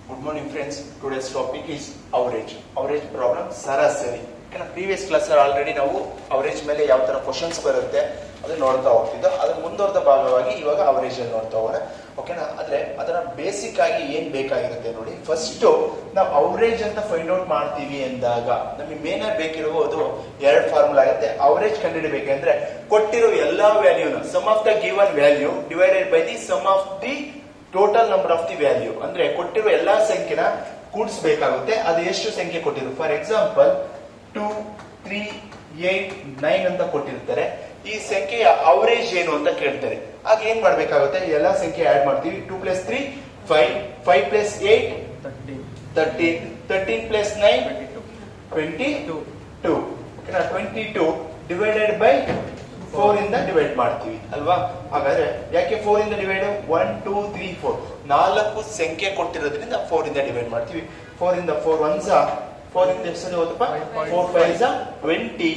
Good morning friends. Today's topic is average. Average problem ಸರಾಸರಿ. Previous class already ನಾವು average ಮೇಲೆ ಯಾವ ತರ ಕ್ವಶನ್ಸ್ ಬರುತ್ತೆ ಅದನ್ನ ನೋಡ್ತಾ ಹೋಗ್ತಿದ್ದೋ ಅದ್ರ ಮುಂದುವರೆದ ಭಾಗವಾಗಿ ಇವಾಗ ಅವರೇಜ್ ಅಲ್ಲಿ ನೋಡ್ತಾ ಹೋಗೋಣ. ಓಕೆನಾ? ಆದ್ರೆ ಅದರ ಬೇಸಿಕ್ ಆಗಿ ಏನ್ ಬೇಕಾಗಿರುತ್ತೆ ನೋಡಿ. ಫಸ್ಟ್ ನಾವು ಅವರೇಜ್ ಅಂತ ಫೈಂಡ್ ಔಟ್ ಮಾಡ್ತೀವಿ ಅಂದಾಗ ನಮಗೆ ಮೇನ್ ಆಗಿ ಬೇಕಿರುವುದು ಎರಡು ಫಾರ್ಮುಲಾ ಆಗುತ್ತೆ. ಅವರೇಜ್ ಕಂಡುಹಿಡಿಬೇಕಂದ್ರೆ ಕೊಟ್ಟಿರೋ ಎಲ್ಲಾ ವ್ಯಾಲ್ಯೂನ sum of the given value divided by the sum of the total number of the value. ಅಂದ್ರೆ ಕೊಟ್ಟಿರೋ ಎಲ್ಲಾ ಸಂಖ್ಯೆನ ಕೂಡಿಸಬೇಕಾಗುತ್ತೆ. ಅದು ಎಷ್ಟು ಸಂಖ್ಯೆ ಕೊಟ್ಟಿರೋ, ಫಾರ್ ಎಕ್ಸಾಂಪಲ್ 2, 3, 8, 9 ಅಂತ ಕೊಟ್ಟಿರ್ತಾರೆ. ಈ ಸಂಖ್ಯೆಯ ಅವರೇಜ್ ಏನು ಅಂತ ಕೇಳ್ತಾರೆ. ಆಗ ಏನ್ ಮಾಡ್ಬೇಕಾಗುತ್ತೆ, ಎಲ್ಲಾ ಸಂಖ್ಯೆ ಆಡ್ ಮಾಡ್ತೀವಿ. 2 + 3 5, 5 + 8 13, 13 + 9 22. 22 ಡಿವೈಡೆಡ್ ಬೈ 4 ಇಂದ ಡಿವೈಡ್ ಮಾಡ್ತೀವಿ ಅಲ್ವಾ? ಹಾಗಾದ್ರೆ ಯಾಕೆ 4 ಇಂದ ಡಿವೈಡ್? 1, 2, 3, 4 4 ಸಂಖ್ಯೆ ಕೊಟ್ಟಿರೋದ್ರಿಂದ 4 ಇಂದ ಡಿವೈಡ್ ಮಾಡ್ತೀವಿ. 4 ಇಂದ 4 1s 4 ಇಂದ ಎಷ್ಟು ಹೋದಪ್ಪ? 4 5s 20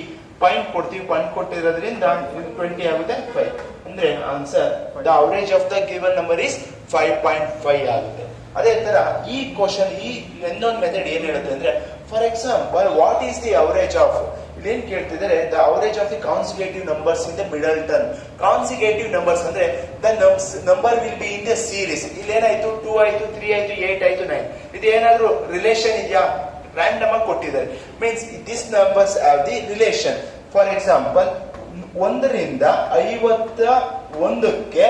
ಪಾಯಿಂಟ್ ಕೊಡ್ತೀವಿ. ಪಾಯಿಂಟ್ ಕೊಟ್ಟಿರೋದ್ರಿಂದ 20 ಆಗುತ್ತೆ 5. ಅಂದ್ರೆ answer the average of the given number is 5.5 ಆಗುತ್ತೆ. ಅದೇ ತರ ಈ ಕ್ವಶನ್ ಈ ಇನ್ನೊಂದು ಮೆಥಡ್ ಏನ್ ಹೇಳುತ್ತೆ ಅಂದ್ರೆ, for example what is the average of, ಇಲ್ಲೇನ್ ಕೇಳ್ತಿದ್ದಾರೆ, the average of the consecutive numbers in the middle term. Consecutive numbers ಅಂದ್ರೆ the number will be in the series. ಇಲ್ಲೇನಾಯ್ತು, 2 ಆಯ್ತು, 3 ಆಯ್ತು, 8 ಆಯ್ತು, 9. ಇದು ಏನಾದ್ರೂ ರಿಲೇಷನ್ ಇದೆಯಾ? ರ್ಯಾಂಡಮ್ ಆಗಿ ಕೊಟ್ಟಿದ್ದಾರೆ. Means this numbers have the relation. For example 1 ರಿಂದ 51ಕ್ಕೆ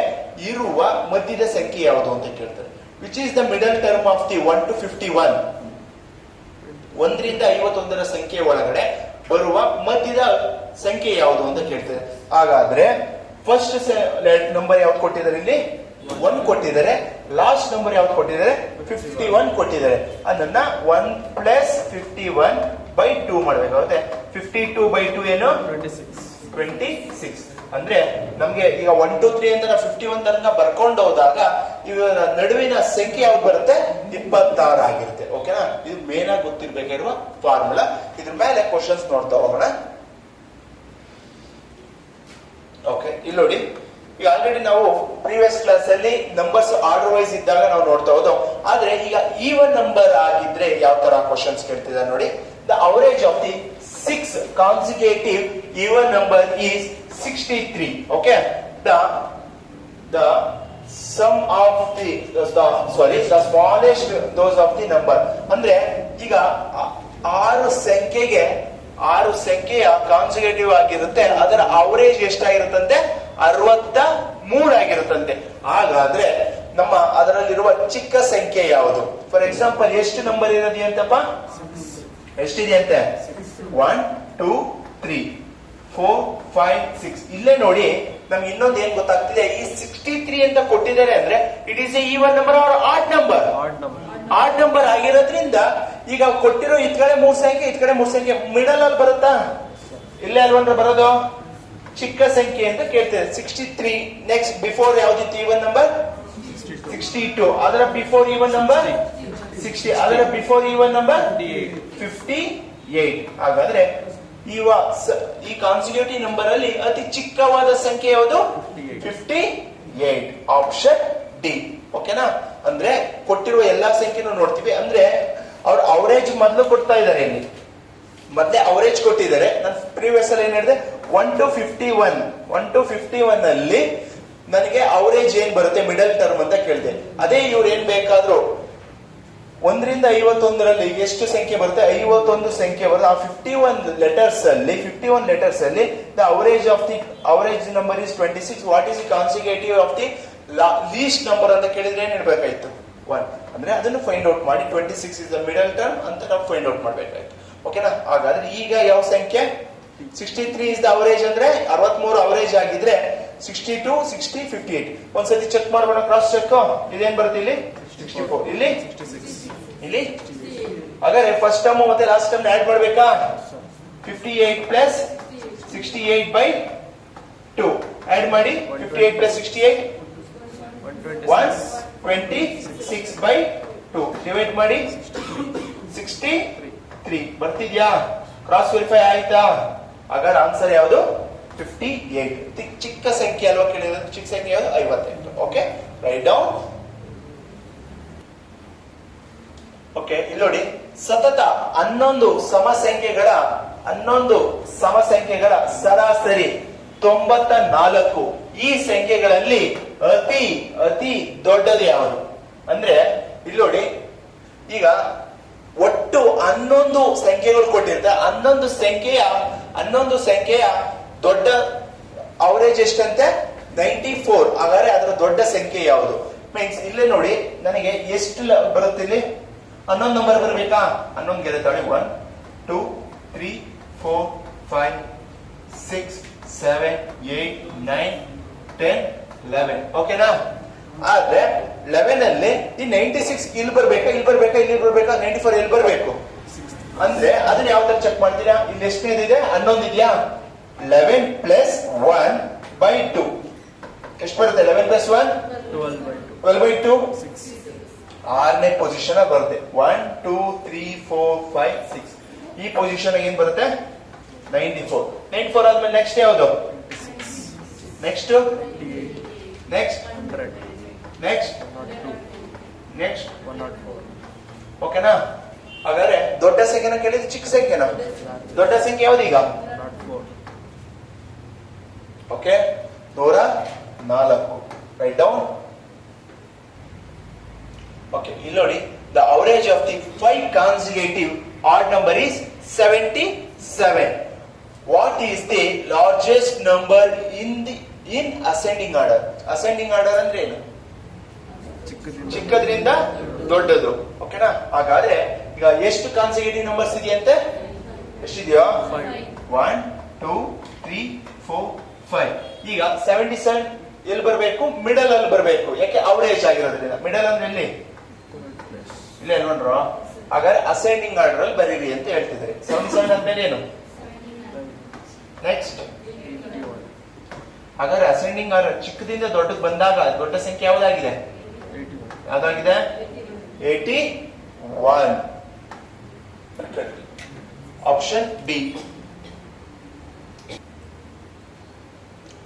ಇರುವ ಮಧ್ಯದ ಸಂಖ್ಯೆ ಯಾವುದು ಅಂತ ಕೇಳ್ತಾರೆ. Which is the middle term of the 1 to 51. 1 ರಿಂದ 51ರ ಸಂಖ್ಯೆ ಒಳಗಡೆ ಬರುವ ಮಧ್ಯದ ಸಂಖ್ಯೆ ಯಾವುದು ಅಂತ ಕೇಳ್ತಾರೆ. ಹಾಗಾದ್ರೆ ಫಸ್ಟ್ ನಂಬರ್ ಯಾವ್ದು ಕೊಟ್ಟಿದ್ದಾರೆ? ಇಲ್ಲಿ 1 ಕೊಟ್ಟಿದ್ದಾರೆ. ಲಾಸ್ಟ್ ನಂಬರ್ ಯಾವ್ದು ಕೊಟ್ಟಿದ್ದಾರೆ? 51 ಕೊಟ್ಟಿದ್ದಾರೆ. ಅದನ್ನ 1 + 51/2 ಮಾಡಬೇಕಾಗುತ್ತೆ. 52/2 ಏನು? 26. ಅಂದ್ರೆ ನಮ್ಗೆ ಈಗ 1 2 3 ಅಂತ 51 ತನಕ ಬರ್ಕೊಂಡು ಹೋದಾಗ ಇವರ ನಡುವಿನ ಸಂಖ್ಯೆ ಯಾವ್ದು ಬರುತ್ತೆ? 26 ಆಗಿರುತ್ತೆ. ಓಕೆನಾ? ಇದು ಮೇನ್ ಆಗಿ ಗೊತ್ತಿರ್ಬೇಕಾಗಿರುವ ಫಾರ್ಮುಲಾ. ಇದ್ರ ಮೇಲೆ ಕ್ವಶನ್ಸ್ ನೋಡ್ತಾ ಹೋಗೋಣ. ಓಕೆ, ಇಲ್ಲಿ ನೋಡಿ, ಈಗ ಆಲ್ರೆಡಿ ನಾವು ಪ್ರೀವಿಯಸ್ ಕ್ಲಾಸ್ ಅಲ್ಲಿ ನಂಬರ್ಸ್ ಆರ್ಡರ್ ವೈಸ್ ಇದ್ದಾಗ ನಾವು ನೋಡ್ತಾ ಹೋದೋ. ಆದ್ರೆ ಈಗ ಈವನ್ ನಂಬರ್ ಆಗಿದ್ರೆ ಯಾವ ತರ ಕ್ವಶನ್ಸ್ ಕೇಳ್ತಿದ್ದಾರೆ ನೋಡಿ. The average of the 6 consecutive even number is 63. Okay, the sum of the smallest those of the number. ಅಂದ್ರೆ ಈಗ 6 ಸಂಖ್ಯೆಯ ಕಾನ್ಸಿಕ್ಯೂಟಿವ್ ಆಗಿರುತ್ತೆ. ಅದರ ಅವರೇಜ್ ಎಷ್ಟಾಗಿರುತ್ತಂತೆ? 63 ಆಗಿರುತ್ತಂತೆ. ಹಾಗಾದ್ರೆ ನಮ್ಮ ಅದರಲ್ಲಿರುವ ಚಿಕ್ಕ ಸಂಖ್ಯೆ ಯಾವುದು? ಫಾರ್ ಎಕ್ಸಾಂಪಲ್ ಎಷ್ಟು ನಂಬರ್ ಇರೋದಿಯಂತಪ್ಪ? ಎಷ್ಟಿದೆಯಂತೆ? 1 2 3 4 5 6. ಇಲ್ಲೇ ನೋಡಿ, ನಮ್ಗೆ ಇನ್ನೊಂದು ಏನ್ ಗೊತ್ತಾಗ್ತಿದೆ, ಈ 63 ಅಂತ ಕೊಟ್ಟಿದ್ದಾರೆ ಅಂದ್ರೆ it is a even number or odd number. Odd number ಆಗಿರೋದ್ರಿಂದ ಈಗ ಕೊಟ್ಟಿರೋ ಇದ್ ಕಡೆ 3 ಸಂಖ್ಯೆ, ಇದ್ ಕಡೆ 3 ಸಂಖ್ಯೆ, ಮಿಡಲ್ ಅಲ್ಲಿ ಬರುತ್ತಾ? ಇಲ್ಲೇ ಅಲ್ವನ್ರ ಬರೋದು? ಚಿಕ್ಕ ಸಂಖ್ಯೆ ಅಂತ ಕೇಳ್ತೇವೆ. 63 ನೆಕ್ಸ್ಟ್ ಬಿಫೋರ್ ಯಾವ್ದಿತ್ತು ಈವನ್ ನಂಬರ್? 62. ಅದರ ಬಿಫೋರ್ ಈವನ್ ನಂಬರ್ 60. ಅದರ ಬಿಫೋರ್ ಈವನ್ ನಂಬರ್ 58. ಹಾಗಾದ್ರೆ ಈ ಕಾನ್ಸಿಕ್ಯೂಟಿವ್ ನಂಬರ್ ಅಲ್ಲಿ ಅತಿ ಚಿಕ್ಕವಾದ ಸಂಖ್ಯೆ ಯಾವುದು? 58. Option D. ಓಕೆನಾ? ಅಂದ್ರೆ ಕೊಟ್ಟಿರುವ ಎಲ್ಲಾ ಸಂಖ್ಯೆನೂ ನೋಡ್ತೀವಿ. ಅಂದ್ರೆ ಅವ್ರ ಅವರೇಜ್ ಮೊದಲು ಕೊಡ್ತಾ ಇದ್ದಾರೆ. ಇಲ್ಲಿ ಮತ್ತೆ ಅವರೇಜ್ ಕೊಟ್ಟಿದ್ದಾರೆ. ನಾನು ಪ್ರೀವಿಯಸ್ ಅಲ್ಲಿ ಏನ್ ಹೇಳಿದೆ, 1 to 51. 1 to 51 ಅಲ್ಲಿ ನನಗೆ ಅವರೇಜ್ ಏನ್ ಬರುತ್ತೆ ಮಿಡಲ್ ಟರ್ಮ್ ಅಂತ ಕೇಳಿದೆ. ಅದೇ ಇವ್ರು ಏನ್ ಬೇಕಾದ್ರೂ 1 ರಿಂದ 51ರಲ್ಲಿ ಎಷ್ಟು ಸಂಖ್ಯೆ ಬರುತ್ತೆ? 51 ಸಂಖ್ಯೆ ಬರುತ್ತೆ. ಆ 51 ಲೆಟರ್ಸ್ ಅಲ್ಲಿ the average number is 26. What is the consecutive of the least number ಅಂತ ಕೇಳಿದ್ರೆ ಏನ್ ಇರ್ಬೇಕಾಯ್ತು? 1. ಅಂದ್ರೆ ಅದನ್ನು ಫೈಂಡ್ ಔಟ್ ಮಾಡಿ 26 ಇಸ್ ದ ಮಿಡಲ್ ಟರ್ಮ್ ಅಂತ ನಾವು ಫೈಂಡ್ ಔಟ್ ಮಾಡ್ಬೇಕಾಯ್ತು. ಓಕೆನಾ? ಹಾಗಾದ್ರೆ ಈಗ ಯಾವ ಸಂಖ್ಯೆ? 63 ಇಸ್ ದ ಅವರೇಜ್. ಅಂದ್ರೆ 63 ಅವರೇಜ್ ಆಗಿದ್ರೆ 62 60 58. ಒಂದ್ಸತಿ ಚೆಕ್ ಮಾಡೋಣ, ಕ್ರಾಸ್ ಚೆಕ್. ಇದೇನ್ ಬರುತ್ತೆ ಇಲ್ಲಿ? 64. ಇಲ್ಲಿ 66. ಹಾಗಾದ್ರೆ ಫಸ್ಟ್ ಟರ್ಮ್ ಮತ್ತೆ ಲಾಸ್ಟ್ ಟರ್ಮ್ ಆಡ್ ಮಾಡ್ಬೇಕಾ? 58 + 68/2 ಆಡ್ ಮಾಡಿ. 58 + 68 126/2 ಡಿವೈಡ್ ಮಾಡಿ 63 ಬರ್ತಿದ್ಯಾ? ಕ್ರಾಸ್ ವೆರಿಫೈ ಆಯ್ತಾ? ಹಾಗಾದ್ರೆ ಆನ್ಸರ್ ಯಾವುದು? 58. ಚಿಕ್ಕ ಸಂಖ್ಯೆ ಅಲ್ವಾ ಕೇಳಿದ್ರೆ? ಚಿಕ್ಕ ಸಂಖ್ಯೆ ಯಾವುದು? 58. Okay, right down. ಓಕೆ, ಇಲ್ಲಿ ನೋಡಿ, ಸತತ 11 ಸಮಸಂಖ್ಯೆಗಳ ಸರಾಸರಿ 94. ಈ ಸಂಖ್ಯೆಗಳಲ್ಲಿ ಅತಿ ದೊಡ್ಡದು ಯಾವುದು ಅಂದ್ರೆ, ಇಲ್ಲಿ ನೋಡಿ, ಈಗ ಒಟ್ಟು 11 ಸಂಖ್ಯೆಗಳು ಕೊಟ್ಟಿರ್ತಾರೆ. 11 ಸಂಖ್ಯೆಯ ದೊಡ್ಡ ಅವರೇಜ್ ಎಷ್ಟಂತೆ? 94. ಹಾಗಾದ್ರೆ ಅದರ ದೊಡ್ಡ ಸಂಖ್ಯೆ ಯಾವುದು? ಮೀನ್ಸ್ ಇಲ್ಲೇ ನೋಡಿ, ನನಗೆ ಎಷ್ಟು ಬರುತ್ತೆ ಇಲ್ಲಿ? 11 ನಂಬರ್ ಬರಬೇಕಾ? 11 ಗೆರೆ 1 2 3 4 5 6 7 8 9 10 11. ಓಕೆನಾ? ಆದ್ರೆ 11 ಅಲ್ಲಿ ಈ 96 ಇಲ್ಲಿ ಬರ್ಬೇಕಾ, 94 ಇಲ್ಲಿ ಬರ್ಬೇಕು ಅಂದ್ರೆ ಅದನ್ನ ಯಾವ ತರ ಚೆಕ್ ಮಾಡ್ತೀರಾ? ಇಲ್ಲಿ ಎಷ್ಟನೇದಿದೆ? 11 ಇದೆಯಾ? 11 ಪ್ಲಸ್ 1 ಬೈ 2 ಎಷ್ಟು ಬರುತ್ತೆ? 11 ಪ್ಲಸ್ 1 12 ಬೈ 2 6ನೇ ಪೊಸಿಷನ್ ಬರುತ್ತೆ. 1 2 3 4 5 6 ಈ ಪೊಸಿಷನ್ ಏನ್ ಬರುತ್ತೆ? 94 ಆದ್ಮೇಲೆ ನೆಕ್ಸ್ಟ್ ಯಾವುದು? Next next 104. ಓಕೆನಾ? ಹಾಗಾದ್ರೆ ದೊಡ್ಡ ಸಂಖ್ಯೆನ ಕೇಳಿದ್ರೆ ಚಿಕ್ಕ ಸಂಖ್ಯೆನ? ದೊಡ್ಡ ಸಂಖ್ಯೆ ಯಾವ್ದು ಈಗ? ಓಕೆ, 104. Right down. ಓಕೆ, ಇಲ್ಲಿ ನೋಡಿ, the average of the 5 consecutive odd number is 77. What is the largest number in ascending order? Ascending order ಅಂದ್ರೆ ಏನು? ಚಿಕ್ಕದ್ರಿಂದ ದೊಡ್ಡದು. ಓಕೆನಾ? ಹಾಗಾದ್ರೆ ಈಗ ಎಷ್ಟು ಕಾನ್ಸಿಕ್ಯೂಟಿವ್ ನಂಬರ್ಸ್ ಇದೆಯಂತೆ? ಎಷ್ಟಿದೆಯೋ? 1 2 3 4 5. ಈಗ 77 ಎಲ್ಲಿ ಬರಬೇಕು? ಮಿಡಲ್ ಅಲ್ಲಿ ಬರಬೇಕು. ಯಾಕೆ? ಅವರೇಜ್ ಆಗಿರೋದ್ರಿಂದ. ಮಿಡಲ್ ಅಂದ್ರೆ ಎಲ್ಲಿ? ಇಲ್ಲೇ ನೋಡ್ರು. ಹಾಗಾದ್ರೆ ಅಸೆಂಡಿಂಗ್ ಆರ್ಡರ್ ಅಲ್ಲಿ ಬರೀರಿ ಅಂತ ಹೇಳ್ತಿದ್ದಾರೆ. 77 ಆದ್ಮೇಲೆ ಏನು? ನೆಕ್ಸ್ಟ್. ಹಾಗಾದ್ರೆ ಅಸೆಂಡಿಂಗ್ ಆರ್ಡರ್ ಚಿಕ್ಕದಿಂದ ದೊಡ್ಡಕ್ಕೆ ಬಂದಾಗ ದೊಡ್ಡ ಸಂಖ್ಯೆ ಯಾವ್ದಾಗಿದೆ? ಯಾವ್ದಾಗಿದೆ? 81. Option B.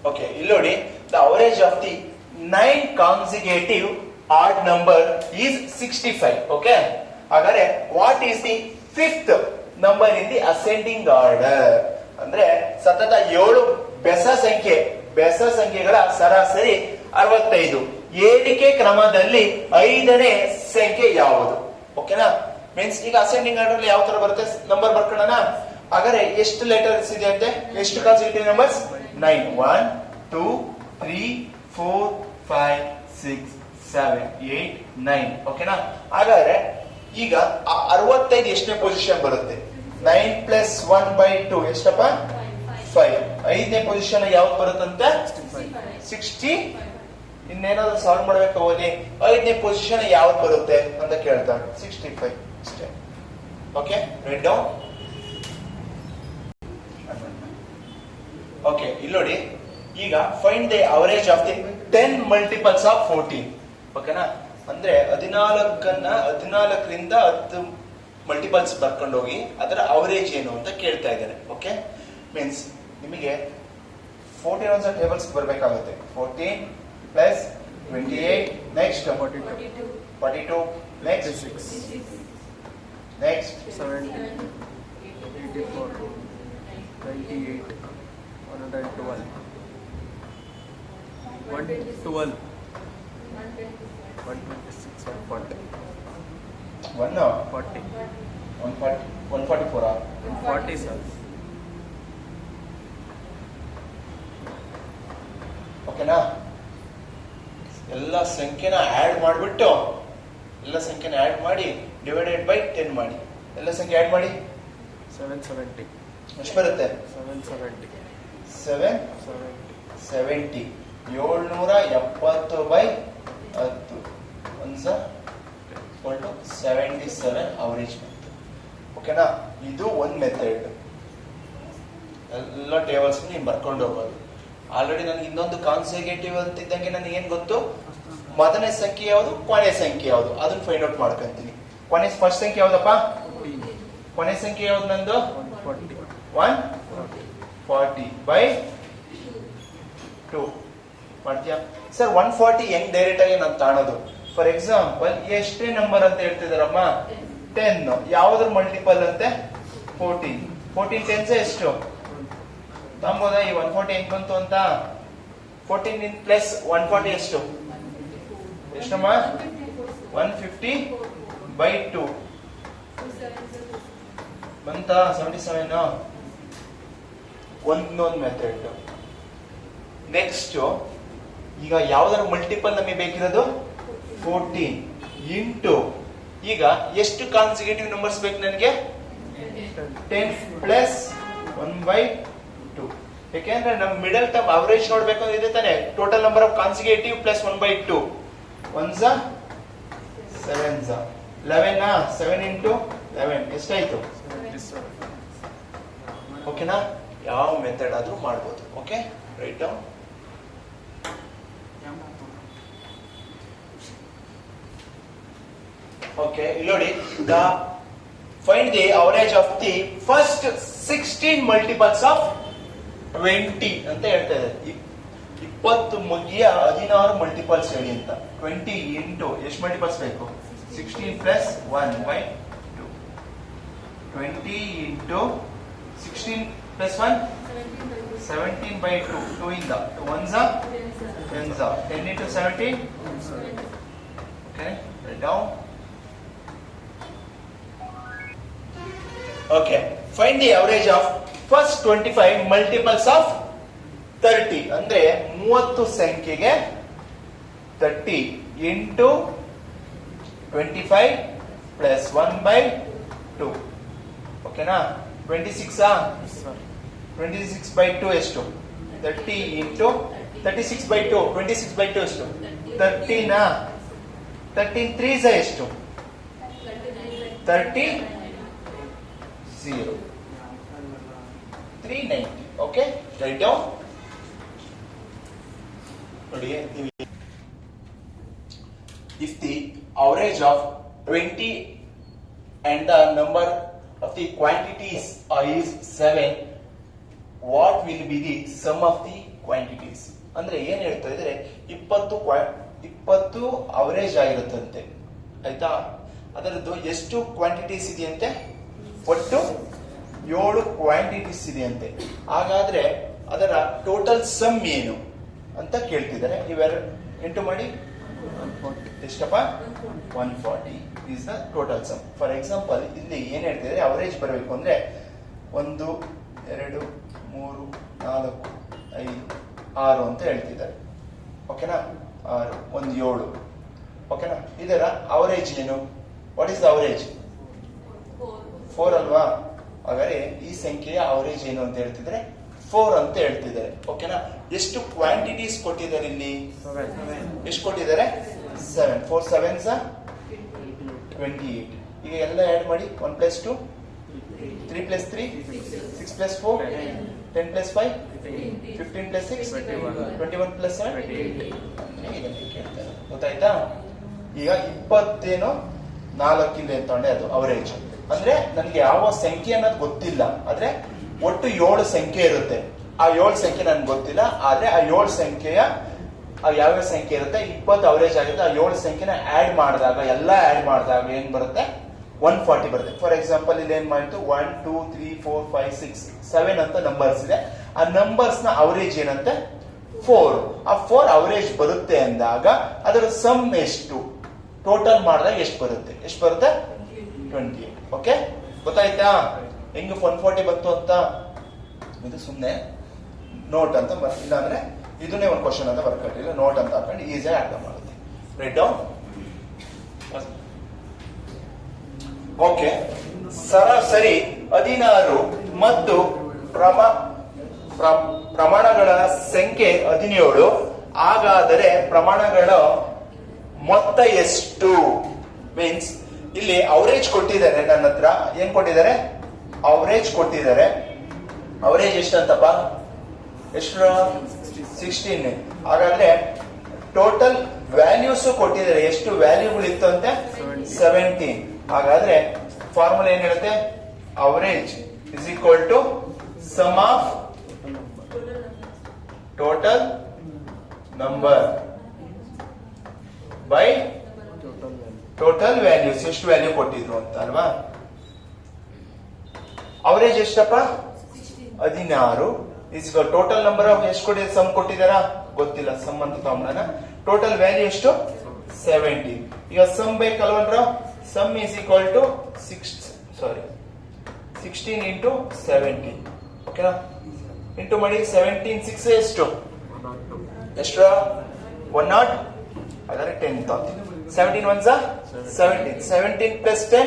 ಓಕೆ, ಇಲ್ಲಿ ನೋಡಿ, the average of the 9 consecutive odd number is 65. Okay, ಹಾಗಾದ್ರೆ what is the 5th number in the ascending order? ಅಂದ್ರೆ ಸತತ 7 ಬೆಸ ಸಂಖ್ಯೆಗಳ ಸರಾಸರಿ 65. ಏರಿಕೆ ಕ್ರಮದಲ್ಲಿ 5ನೇ ಸಂಖ್ಯೆ ಯಾವುದು? ಓಕೆನಾ? ಮೀನ್ಸ್ ಈಗ ಅಸೆಂಡಿಂಗ್ ಆರ್ಡರ್ ಯಾವ ತರ ಬರುತ್ತೆ? ನಂಬರ್ ಬರ್ಕೊಳ್ಳೋಣ. ಹಾಗಾದ್ರೆ ಎಷ್ಟು ಲೆಟರ್ಸ್ ಇದೆ ಅಂತೆ? ಎಷ್ಟು ಕಾನ್ಸಿಕ್ಯೂಟಿವ್ ನಂಬರ್ಸ್? 9. 1 2 3 4 5 6 7 8 9. ಓಕೆನಾ? ಹಾಗಾದ್ರೆ ಈಗ 65 ಎಷ್ಟನೇ ಪೊಸಿಷನ್ ಬರುತ್ತೆ? 9 ಪ್ಲಸ್ 1 ಬೈ 2 ಎಷ್ಟಪ್ಪ? 5. 5ನೇ ಪೊಸಿಷನ್ ಯಾವ್ದು ಬರುತ್ತಂತೆ? 60. ಇನ್ನೇನಾದ್ರೂ ಸಾಲ್ವ್ ಮಾಡ್ಬೇಕು ಅವಲ್ಲಿ. 5ನೇ ಪೊಸಿಷನ್ ಯಾವ್ದು ಬರುತ್ತೆ ಅಂತ ಕೇಳ್ತಾರೆ. 65 ಅಷ್ಟೇ. Okay, right down. ಓಕೆ, ಇಲ್ಲಿ ನೋಡಿ, ಈಗ find the average of the 10 multiples of 14. ಓಕೆನಾ? ಅಂದ್ರೆ 14ರಿಂದ 10 ಮಲ್ಟಿಪಲ್ಸ್ ಬರ್ಕೊಂಡು ಹೋಗಿ ಅದರ ಅವರೇಜ್ ಏನು ಅಂತ ಕೇಳ್ತಾ ಇದ್ದಾರೆ. ಓಕೆ, ಮೀನ್ಸ್ ನಿಮಗೆ 14 ಒಂದ್ಸಲ tables ಬರ್ಬೇಕಾಗುತ್ತೆ. 14 plus 28, next 42, next 70, 84, 98, 112, 112, 126, 140, 140, 144. 140 sir. ಓಕೆನಾ? ಎಲ್ಲ ಸಂಖ್ಯೆನ ಆಡ್ ಮಾಡಿಬಿಟ್ಟು ಮಾಡಿ ಡಿವೈಡೆಡ್ ಬೈ 10 ಮಾಡಿ. ಎಲ್ಲ ಸಂಖ್ಯೆ ಆಡ್ ಮಾಡಿ 770. ಎಷ್ಟು ಬರುತ್ತೆ? 770. 770. 770 ಬೈ 10 77 ಅವರೇಜ್ ಬಂತು. ಓಕೆನಾ? ಇದು ಒಂದು ಮೆಥಡ್. ಎಲ್ಲ ಟೇಬಲ್ಸ್ ನೀವು ಬರ್ಕೊಂಡು ಹೋಗೋದು. ಆಲ್ರೆಡಿ ನನಗೆ ಇನ್ನೊಂದು ಕಾನ್ಸಿಕ್ಯೂಟಿವ್ ಅಂತಿದ್ದಂಗೆ ನನಗೆ ಏನ್ ಗೊತ್ತು? ಮೊದಲನೇ ಸಂಖ್ಯೆ ಯಾವುದು, ಕೊನೆ ಸಂಖ್ಯೆ ಯಾವುದು, ಅದನ್ನ ಫೈಂಡ್ ಔಟ್ ಮಾಡ್ಕೊಂತೀನಿ. ಫಸ್ಟ್ ಸಂಖ್ಯೆ ಯಾವ್ದಪ್ಪ? ಕೊನೆ ಸಂಖ್ಯೆ ಯಾವ್ದು ನಂದು? 140 ಬೈ 2 ಮಾಡ್ತೀಯಾ ಸರ್? 140 ಹೆಂಗ್ ಡೈರೆಕ್ಟ್ ಆಗಿ ನಾನು ತಾಣೋದು? ಫಾರ್ ಎಕ್ಸಾಂಪಲ್ ಎಷ್ಟೇ ನಂಬರ್ ಅಂತ ಹೇಳ್ತಿದಾರಮ್ಮ? 10 ಯಾವ್ದ್ರ ಮಲ್ಟಿಪಲ್ ಅಂತೆ 14 ಟೆನ್ಸ್ ಎಷ್ಟು ತಂಬೋದ ಈ 140 ಹೆಂಗ್ ಬಂತು ಅಂತ 14 ಪ್ಲಸ್ 140 ಎಷ್ಟು ಎಷ್ಟಮ್ಮ 150 by 2 ಬಂತ 77 ಒಂದೊಂದು ಮೆಥಡ್. ನೆಕ್ಸ್ಟ್ ಈಗ ಯಾವ್ದಾರ ಮಲ್ಟಿಪಲ್ ನಮಗೆ ಬೇಕಿರೋದು 14 ಇಂಟು ಈಗ ಎಷ್ಟು ಕಾನ್ಸಿಕ್ಯೂಟಿವ್ ನಂಬರ್ಸ್ ಬೇಕು ನನಗೆ 10 ಪ್ಲಸ್ 1/2 ಯಾಕೆಂದ್ರೆ ನಮ್ ಮಿಡಲ್ ಟರ್ಮ್ ಅವರೇಜ್ ನೋಡ್ಬೇಕು ಅಂದ್ರೆ ಇದೆ ತಾನೆ total number of consecutive plus 1/2 1 7 11 7 into 11 ಎಷ್ಟಾಯ್ತು ಓಕೆನಾ ಯಾವ ಮೆಥಡ್ ಆದ್ರೂ ಮಾಡ್ಬೋದು ಓಕೆ ರೈಟ್ ಡೌನ್ ಓಕೆ ಇಲ್ಲಿ ನೋಡಿ find the average of the first 16 multiples of 20 ಅಂತ ಹೇಳ್ತಾ ಇದೆ 20 ಮುಗಿಯ 16 ಮಲ್ಟಿಪಲ್ಸ್ ಹೇಳಿ ಅಂತ 20 ಇಂಟು ಎಷ್ಟು ಮಲ್ಟಿಪಲ್ಸ್ ಬೇಕು 16 ಪ್ಲಸ್ 1/2 20 ಇಂಟು 16 ಪ್ಲಸ್ 1 17/2 2 ಇಂದ 1 10 into 17 okay write down okay find the average of first 25 multiples of 30 ಅಂದ್ರೆ 30 ಸಂಖ್ಯೆಗೆ 30 into 25 plus 1/2 ಓಕೆನಾ 26 26/2 ಎಷ್ಟು 30 into 36/2 26/2 ಎಷ್ಟು 13 13 3s ಎಷ್ಟು 30 0 390 okay write down ನೋಡಿ if the average of 20 and the number of the quantities is 7 what will be the sum of the quantities ಅಂದ್ರೆ ಏನ್ ಹೇಳ್ತಾ ಇದ್ರೆ 20 ಅವರೇಜ್ ಆಗಿರುತ್ತಂತೆ ಆಯ್ತಾ ಅದರದ್ದು ಎಷ್ಟು ಕ್ವಾಂಟಿಟೀಸ್ ಇದೆಯಂತೆ ಒಟ್ಟು 7 ಕ್ವಾಂಟಿಟೀಸ್ ಇದೆಯಂತೆ ಹಾಗಾದ್ರೆ ಅದರ ಟೋಟಲ್ ಸಮ್ ಏನು ಅಂತ ಕೇಳ್ತಿದ್ದಾರೆ ಇವೆರ ಎಂಟು ಮಾಡಿ ಎಷ್ಟಪ್ಪ 140 is the total sum. For example, ಇಲ್ಲಿ ಏನ್ ಹೇಳ್ತಿದ್ರೆ ಅವರೇಜ್ ಬರಬೇಕು ಅಂದ್ರೆ 1 2 3 4 5 6 ಅಂತ ಹೇಳ್ತಿದ್ದಾರೆ ಓಕೆನಾ 6 1 7 ಓಕೆನಾ ಇದರ ಅವರೇಜ್ ಏನು ವಾಟ್ ಇಸ್ ದ ಅವರೇಜ್ 4 ಅಲ್ವಾ ಹಾಗಾದ್ರೆ ಈ ಸಂಖ್ಯೆಯ ಅವರೇಜ್ ಏನು ಅಂತ ಹೇಳ್ತಿದ್ರೆ 4 ಅಂತ ಹೇಳ್ತಿದ್ದಾರೆ ಓಕೆನಾ ಎಷ್ಟು ಕ್ವಾಂಟಿಟೀಸ್ ಕೊಟ್ಟಿದ್ದಾರೆ ಇಲ್ಲಿ ಎಷ್ಟು ಕೊಟ್ಟಿದ್ದಾರೆ 7 4 7s 28 ಈಗ ಎಲ್ಲ ಆಡ್ ಮಾಡಿ 1 plus 2 3 plus 3 6 plus 4 10 plus 5 15 plus 6 21 plus 7 ಇದನ್ನ ಕೇಳ್ತಾರೆ ಗೊತ್ತಾಯ್ತಾ ಈಗ 20 ಏನೋ 4 ಇಂದ ತಗೊಂಡೆ ಅದು ಅವರೇಜ್ ಅಂದ್ರೆ ನನಗೆ ಯಾವ ಸಂಖ್ಯೆ ಅನ್ನೋದು ಗೊತ್ತಿಲ್ಲ ಆದ್ರೆ ಒಟ್ಟು 7 ಸಂಖ್ಯೆ ಇರುತ್ತೆ ಆ 7 ಸಂಖ್ಯೆ ನನ್ಗೆ ಗೊತ್ತಿಲ್ಲ ಆದ್ರೆ ಆ 7 ಸಂಖ್ಯೆಯ ಯಾವ್ಯಾವ ಸಂಖ್ಯೆ ಇರುತ್ತೆ 20 ಅವರೇಜ್ ಆಗುತ್ತೆ ಆ 7 ಸಂಖ್ಯೆನ ಆಡ್ ಮಾಡಿದಾಗ ಎಲ್ಲ ಆಡ್ ಮಾಡಿದಾಗ ಏನ್ ಬರುತ್ತೆ 140 ಬರುತ್ತೆ ಫಾರ್ ಎಕ್ಸಾಂಪಲ್ ಇಲ್ಲಿ ಏನ್ ಮಾಡಿತ್ತು 1 2 3 4 5 6 7 ಅಂತ ನಂಬರ್ಸ್ ಇದೆ ಆ ನಂಬರ್ಸ್ ನ ಅವರೇಜ್ ಏನಂತೆ 4 ಆ 4 ಅವರೇಜ್ ಬರುತ್ತೆ ಅಂದಾಗ ಅದರ ಸಮ್ ಎಷ್ಟು ಟೋಟಲ್ ಮಾಡಿದಾಗ ಎಷ್ಟು ಬರುತ್ತೆ 28 ಓಕೆ ಗೊತ್ತಾಯ್ತಾ ಹೆಂಗ 140 ಬಂತು ಅಂತ ಇದು ಸುಮ್ಮನೆ ನೋಟ್ ಅಂತ ಇಲ್ಲ ಅಂದ್ರೆ ಇದನ್ನೇ ಒಂದು ಕ್ವಶನ್ ಅಂತ ಬರ್ಕೊಂಡಿಲ್ಲ ನೋಟ್ ಅಂತ ಹಾಕೊಂಡು ಈಸಿಯಾಗಿ ಅರ್ಥ ಮಾಡುತ್ತೆ ರೈಟ್ ಡೌನ್ ಓಕೆ ಸರಾಸರಿ 16 ಮತ್ತು ಪ್ರಮಾಣಗಳ ಸಂಖ್ಯೆ 17 ಹಾಗಾದರೆ ಪ್ರಮಾಣಗಳ ಮೊತ್ತ ಎಷ್ಟು ಮೀನ್ಸ್ ಇಲ್ಲಿ ಅವರೇಜ್ ಕೊಟ್ಟಿದ್ದಾರೆ ನನ್ನ ಹತ್ರ ಏನ್ ಕೊಟ್ಟಿದ್ದಾರೆ ಅವರೇಜ್ ಕೊಟ್ಟಿದ್ದಾರೆ ಅವರೇಜ್ ಎಷ್ಟಂತಪ್ಪ ಎಷ್ಟು 16 ಹಾಗಾದ್ರೆ ಟೋಟಲ್ ವ್ಯಾಲ್ಯೂಸ್ ಕೊಟ್ಟಿದ್ದಾರೆ ಎಷ್ಟು ವ್ಯಾಲ್ಯೂಗಳು ಇತ್ತು ಅಂತೆ 17 ಹಾಗಾದ್ರೆ ಫಾರ್ಮುಲಾ ಏನ್ ಹೇಳುತ್ತೆ average is equal to sum of total number by total values ಎಷ್ಟು ವ್ಯಾಲ್ಯೂ ಕೊಟ್ಟಿದ್ರು ಅಂತ ಅಲ್ವಾ. ಅವರೇಜ್ ಎಷ್ಟಪ್ಪ 16 ಇಸ್ ಟೋಟಲ್ ನಂಬರ್ ಆಫ್ ಎಷ್ಟು ಕೊಟ್ಟಿದ್ದಾರೆ ಸಮ್ ಕೊಟ್ಟಿದಾರ ಗೊತ್ತಿಲ್ಲ ಸಮ್ ಅಂತ ತಗೊಂಡ ಟೋಟಲ್ ವ್ಯಾಲ್ಯೂ ಎಷ್ಟು 17. ಈಗ ಸಮ್ ಬೇಕಲ್ವನ್ರ sum is equal to 16 into 17 ಓಕೆನಾ ಇಂಟು ಮಾಡಿ 17 6 ಎಷ್ಟು 100 ಹಾಗಾದ್ರೆ 10 ತಗೊಂತೀನಿ 17 1 17 17 ಪ್ಲಸ್ 10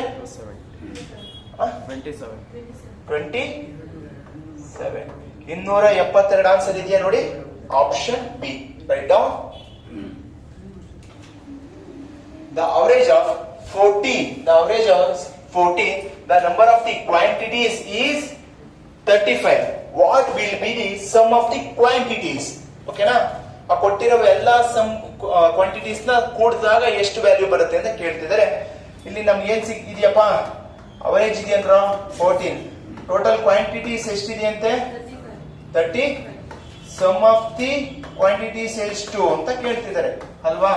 27 272 ಆನ್ಸರ್ ಇದೆಯಾ ನೋಡಿ option B write down. The average of 14 the number of the quantities is 35. What will be the sum of the quantities? ಓಕೆನಾ ಆ ಕೊಟ್ಟಿರೋ ಎಲ್ಲಾ ಸಮ್ ಕ್ವಾಂಟಿಟೀಸ್ ನ ಕೂಡಿದಾಗ ಎಷ್ಟು ವ್ಯಾಲ್ಯೂ ಬರುತ್ತೆ ಅಂತ ಕೇಳ್ತಿದ್ದಾರೆ. ಇಲ್ಲಿ ನಮ್ಗೆ ಏನ್ ಸಿಕ್ಕಿದೆಯಪ್ಪ ಅವರೇಜ್ ಇದೆಯಂದ್ರ 14 ಟೋಟಲ್ ಕ್ವಾಂಟಿಟೀಸ್ ಎಷ್ಟಿದೆ ಅಂತೆ 30 ಸಮ್ ಆಫ್ ದಿ ಕ್ವಾಂಟಿಟೀಸ್ ಎಷ್ಟು ಅಂತ ಕೇಳ್ತಿದ್ದಾರೆ ಅಲ್ವಾ.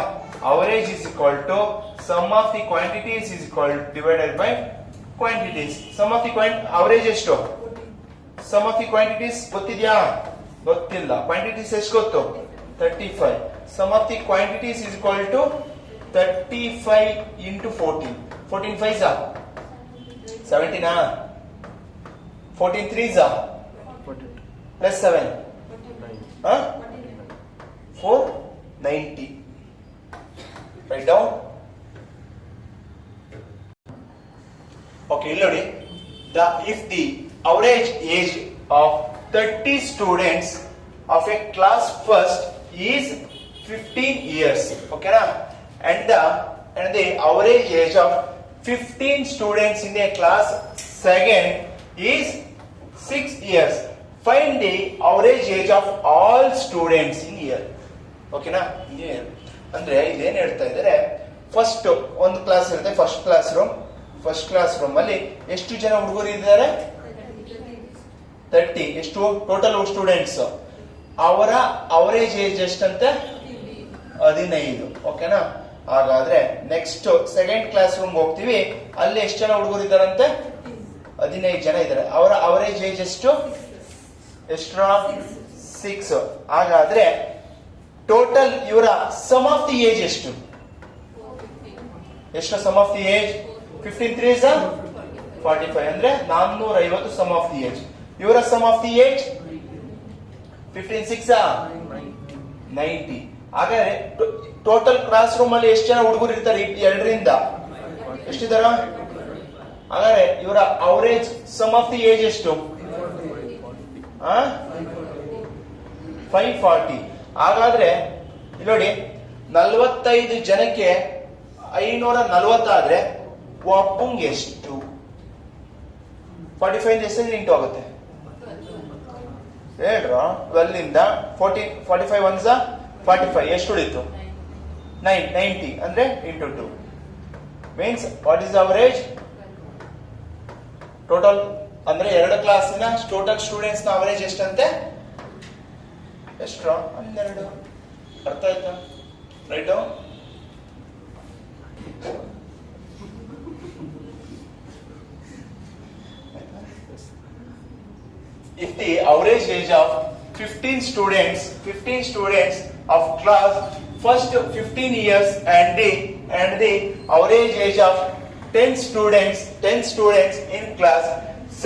Average is equal to sum of the quantities is equal divided by quantities. Sum of the average ಎಷ್ಟು ಸಮ್ ಆಫ್ ದಿ ಕ್ವಾಂಟಿಟೀಸ್ ಗೊತ್ತಿದ್ಯಾ ಗೊತ್ತಿಲ್ಲ. ಕ್ವಾಂಟಿಟೀಸ್ ಎಷ್ಟು ಗೊತ್ತು 35. Sum of the quantities is equal to 35 into 14 14 5 17 14 3 plus 7 490 right down. Okay ಇಲ್ಲಿ ನೋಡಿ if the average age of 30 students of a class first is 15 years okay and the average age of 15 students in a class second is 6 years. Find the average age of all students in year. ಓಕೆನಾ ಅಂದ್ರೆ ಇದೇನ್ ಹೇಳ್ತಾ ಇದ್ದಾರೆ first ಒಂದು class ಇರುತ್ತೆ first class room ಅಲ್ಲಿ ಎಷ್ಟು ಜನ ಹುಡುಗರು ಇದ್ದಾರೆ 30 ಎಷ್ಟು ಟೋಟಲ್ ಸ್ಟೂಡೆಂಟ್ಸ್ ಅವರ ಅವರೇಜ್ ಏಜ್ ಎಷ್ಟಂತೆ 15 ಓಕೆನಾ. ಹಾಗಾದ್ರೆ ನೆಕ್ಸ್ಟ್ ಸೆಕೆಂಡ್ ಕ್ಲಾಸ್ ರೂಮ್ ಹೋಗ್ತೀವಿ ಅಲ್ಲಿ ಎಷ್ಟು ಜನ ಹುಡುಗರು ಇದ್ದಾರಂತೆ 15 ಜನ ಇದ್ದಾರೆ ಅವರ ಅವರೇಜ್ ಏಜ್ ಎಷ್ಟು 6. ಹಾಗಾದ್ರೆ ಟೋಟಲ್ ಇವರ ಸಮ್ ಆಫ್ ದಿ ಏಜ್ ಎಷ್ಟು ಸಮ್ ಆಫ್ ದಿ ಏಜ್ 15 3 45 ಅಂದ್ರೆ 450 ಸಮ್ ಆಫ್ ದಿ ಏಜ್. ಇವರ ಸಮ್ ಆಫ್ ದಿ ಏಜ್ 15 6 90. ಹಾಗಾದ್ರೆ ಟೋಟಲ್ ಕ್ಲಾಸ್ ರೂಮ್ ಅಲ್ಲಿ ಎಷ್ಟು ಜನ ಹುಡುಗರು ಇರ್ತಾರೆ 2ರಿಂದ ಎಷ್ಟಿದಾರ. ಹಾಗಾದ್ರೆ ಇವರ average sum of the age ಎಷ್ಟು 540. ಹಾಗಾದ್ರೆ ಇಲ್ಲಿ ನೋಡಿ 45 ಜನಕ್ಕೆ 540 ಆದ್ರೆ ಒಬ್ಬಂಗೆ ಎಷ್ಟು 45 ಎಷ್ಟು ಇಂಟು ಆಗುತ್ತೆ ಹೇಳ್ರ 12 ಇಂದ 45 1 45 ಎಷ್ಟು ಉಳಿತು 90 ಅಂದ್ರೆ into 2 means what is average total ಅಂದ್ರೆ 2 ಕ್ಲಾಸಿನ ಟೋಟಲ್ ಸ್ಟೂಡೆಂಟ್ಸ್ ನ ಅವರೇಜ್ ಎಷ್ಟಂತೆ ಎಷ್ಟು 12. ಅರ್ಥ ಆಯ್ತಾ right. If the average age of 15 students of class first 15 years and the average age of 10 students in class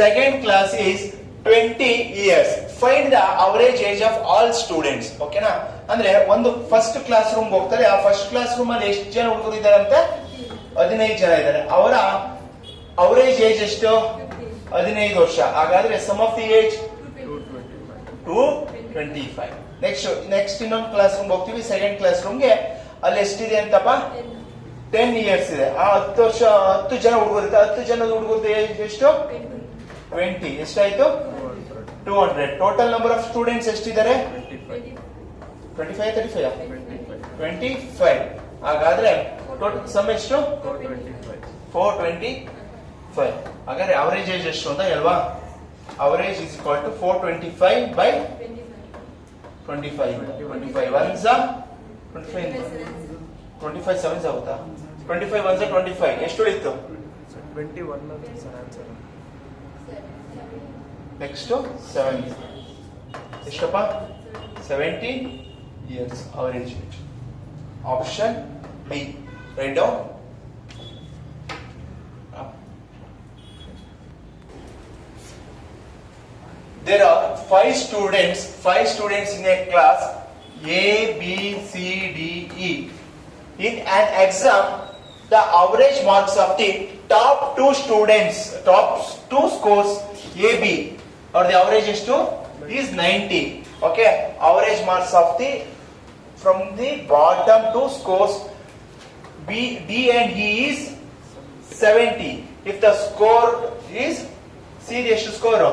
second class is 20 years. Find the average age of all students. ಓಕೆನಾ ಅಂದ್ರೆ ಒಂದು first class room ಹೋಗ್ತಾರೆ ಆ first class room ಅಲ್ಲಿ ಎಷ್ಟು ಜನ ಹುಡುಗರು ಇದ್ದಾರೆ ಅಂತ 15 ಜನ ಇದ್ದಾರೆ ಅವರ ಅವರೇಜ್ ಏಜ್ ಎಷ್ಟು 15 ವರ್ಷ. ಹಾಗಾದ್ರೆ sum of the age 225. Next ಇನ್ನೊಂದು ಕ್ಲಾಸ್ ರೂಮ್ ಹೋಗ್ತೀವಿ ಸೆಕೆಂಡ್ ಕ್ಲಾಸ್ ರೂಮ್ಗೆ ಅಲ್ಲಿ ಎಷ್ಟಿದೆ ಅಂತಪ್ಪ 10 ಇಯರ್ಸ್ ಇದೆ. ಆ 10 ವರ್ಷ 10 ಜನ ಹುಡುಗರು ಇರುತ್ತೆ 10 ಜನದ ಹುಡುಗರದ ಏಜ್ ಎಷ್ಟು 20 ಎಷ್ಟಾಯ್ತು 200. ಟೋಟಲ್ ನಂಬರ್ ಆಫ್ ಸ್ಟೂಡೆಂಟ್ಸ್ ಎಷ್ಟಿದ್ದಾರೆ 25. ಹಾಗಾದ್ರೆ ಟೋಟಲ್ ಸಮ್ ಎಷ್ಟು 425. ಹಾಗಾದ್ರೆ ಅವರೇಜ್ ಏಜ್ ಎಷ್ಟು ಅಂತ ಹೇಳ್ವಾ average is equal to 425 by 25 25 1 25 7 ಆಗುತ್ತಾ 25 1 25 ಎಷ್ಟು ಉಳಿತು? 21 ಅಂತ ಸರ್ ಆನ್ಸರ್. ನೆಕ್ಸ್ಟ್ 7 ಎಷ್ಟಪ್ಪ? 70 years average age. Option B. Write down. There are five students in a class A, B, C, D, E. In an exam, the average marks of the top two scores AB, or the average is 90. Okay, average marks of the from the bottom two scores B, D and E is 70. If the score is C, ಎಷ್ಟು score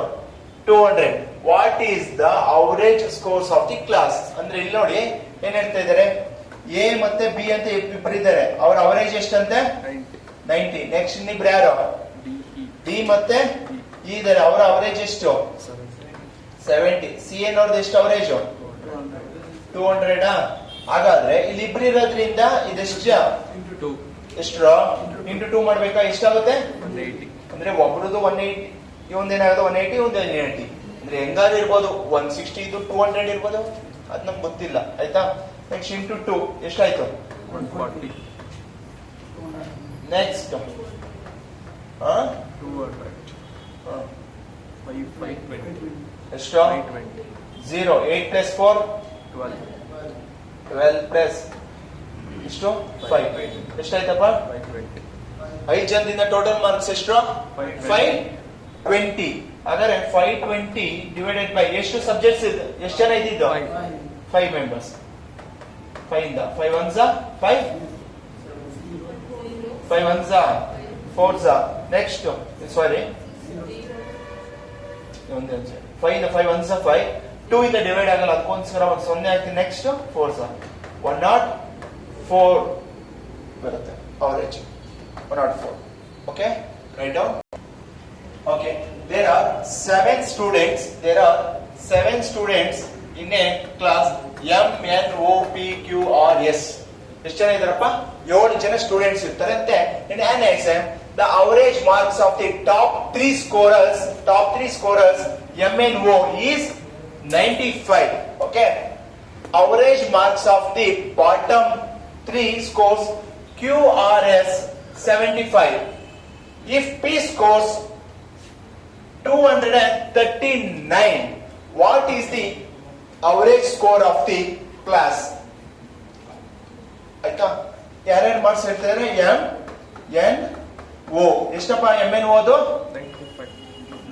200. What is the average scores of the class? ಅಂದ್ರೆ ಇಲ್ಲಿ ನೋಡಿ ಏನ್ ಹೇಳ್ತಾ ಇದ್ದಾರೆ, A ಮತ್ತೆ B ಅಂತ ಇಬ್ಬರಿದ್ದಾರೆ, ಅವರ ಅವರೇಜ್ ಎಷ್ಟಂತೆ 90. ನೆಕ್ಸ್ಟ್ ಇನ್ನಿಬ್ರು ಯಾರು ಡಿ ಮತ್ತೆ ಇ ಇದ್ದಾರೆ, ಅವರ ಅವರೇಜ್ ಎಷ್ಟು 70. ಸಿ ಏನವ್ರದ್ದು ಎಷ್ಟು ಅವರೇಜ್ 200. ಹಾಗಾದ್ರೆ ಇಲ್ಲಿ ಇಬ್ರು ಇರೋದ್ರಿಂದ ಇದೆಷ್ಟು ಎಷ್ಟು ಇಂಟು 2 ಮಾಡ್ಬೇಕಾ? ಎಷ್ಟಾಗುತ್ತೆ 180. ಅಂದ್ರೆ ಒಬ್ರದ್ದು 180, ಇವಂದೇನಾಗುತ್ತೆ 180, ಒಂದು 180. ಅಂದ್ರೆ ಹೆಂಗಾದ್ರೂ ಇರ್ಬೋದು, 160 ಇದು 200 ಇರ್ಬೋದು, ಅದ್ ನಮ್ಗೆ ಗೊತ್ತಿಲ್ಲ. ಆಯ್ತಾ? ನೆಕ್ಸ್ಟ್ ಇಂಟು 2 ಎಷ್ಟಾಯ್ತು 140. ನೆಕ್ಸ್ಟ್ 200. 520. ಎಷ್ಟು 520. 0 8 plus 4 12. 12 plus ಎಷ್ಟು 5 ಎಷ್ಟಾಯ್ತಪ್ಪ 520. 5 ಜನದಿಂದ ಟೋಟಲ್ ಮಾರ್ಕ್ಸ್ ಎಷ್ಟು 520. ಹಾಗಾದ್ರೆ 520 ಡಿವೈಡೆಡ್ ಬೈ ಎಷ್ಟು ಸಬ್ಜೆಕ್ಟ್ಸ್ ಇದೆ, ಎಷ್ಟು ಜನ ಇದ್ದಿದ್ದು 5 ಮೆಂಬರ್ಸ್. 5 ಇಂದ 5 1s 5 5 1s 4s. ನೆಕ್ಸ್ಟ್ ಸಾರಿ 5 ಇಂದ 5 1s 5, 2 ಇಂದ ಡಿವೈಡ್ ಆಗಲ್ಲ, ಅದಕ್ಕೋಸ್ಕರ ಒಂದು 0 ಹಾಕಿ. ನೆಕ್ಸ್ಟ್ 4s 104 ಬರುತ್ತೆ average 104. Okay, right down. Okay, there are 7 students in a class M, N, O, P, Q, R, S. ಎಷ್ಟು ಜನ ಇದಾರಪ್ಪ? 7 ಜನ ಸ್ಟೂಡೆಂಟ್ಸ್ ಇರ್ತಾರೆ ಅಂತೆ. In an exam, the average marks of the top three scorers M N O is 95. Okay, average marks of the bottom 3 scores Q, R, S 75. If P scores 239, what is the average score of the class? ಆಯ್ತಾ? ಯಾರ್ಯಾರು marks ಹೇಳ್ತಾರೆ? M N O ಎಷ್ಟಪ್ಪ? M N ಓದು